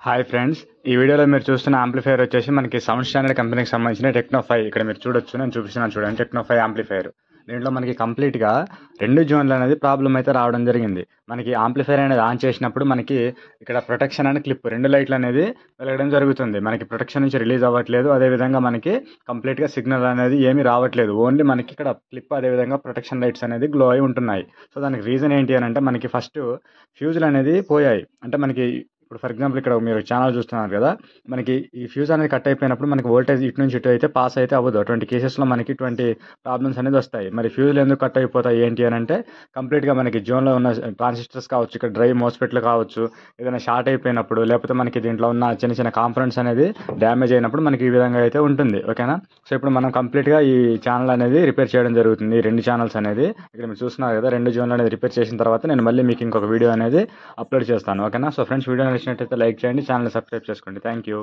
Hi friends, ఈ వీడియోలో మీరు చూస్తున్న యాంప్లిఫైయర్ వచ్చేసి మనకి సౌండ్ స్టాండర్డ్ కంపెనీకి సంబంధించిన టెక్నో 5. ఇక్కడ మీరు చూడొచ్చు, నేను చూపిస్తున్నాను చూడండి. Techno 5 amplifier. దీంట్లో మనకి కంప్లీట్గా 2 జోన్లు అనేది ప్రాబ్లం అయితే రావడం జరిగింది. మనకి యాంప్లిఫైయర్ అనేది ఆన్ చేసినప్పుడు మనకి ఇక్కడ ప్రొటెక్షన్ అనే క్లిప్ 2 లైట్లు అనేది వెలగడం జరుగుతుంది. మనకి ప్రొటెక్షన్ నుంచి రిలీజ్ అవ్వట్లేదు. అదేవిధంగా మనకి కంప్లీట్గా సిగ్నల్ అనేది ఏమీ రావట్లేదు. ఓన్లీ మనకి ఇక్కడ క్లిప్ అదేవిధంగా ప్రొటెక్షన్ లైట్స్ అనేది గ్లో అయి ఉంటున్నాయి. సో దానికి రీజన్ ఏంటి అని అంటే మనకి ఫస్ట్ ఫ్యూజులు అనేది పోయాయి. అంటే మనకి ఇప్పుడు ఫర్ ఎగ్జాంపుల్ ఇక్కడ మీరు ఛానల్ చూస్తున్నారు కదా, మనకి ఈ ఫ్యూజ్ అనేది కట్ అయిపోయినప్పుడు మనకి వోల్టేజ్ ఇటు నుంచి ఇటు అయితే పాస్ అయితే అవ్వదు. అటువంటి కేసెస్లో మనకి ఇటువంటి ప్రాబ్లమ్స్ అనేది వస్తాయి. మరి ఫ్యూజులు ఎందుకు కట్ అయిపోతాయి ఏంటి అని అంటే కంప్లీట్గా మనకి జోన్లో ఉన్న ట్రాన్సిస్టర్స్ కావచ్చు, ఇక్కడ డ్రైవ్ మోస్ఫెట్లు కావచ్చు, ఏదైనా షార్ట్ అయిపోయినప్పుడు, లేకపోతే మనకి దీంట్లో ఉన్న చిన్న చిన్న కాంపోనెంట్స్ అనేది డ్యామేజ్ అయినప్పుడు మనకి ఈ విధంగా అయితే ఉంటుంది. ఓకేనా? సో ఇప్పుడు మనం కంప్లీట్గా ఈ ఛానల్ అనేది రిపేర్ చేయడం జరుగుతుంది. ఈ 2 ఛానల్స్ అనేది ఇక్కడ మీరు చూస్తున్నారు కదా, 2 జోన్లు అనేది రిపేర్ చేసిన తర్వాత నేను మళ్ళీ మీకు ఇంకొక వీడియో అనేది అప్లోడ్ చేస్తాను. ఓకేనా? సో ఫ్రెండ్స్, వీడియో నచ్చినట్టయితే లైక్ చేయండి, ఛానల్ సబ్స్క్రైబ్ చేసుకోండి. Thank you.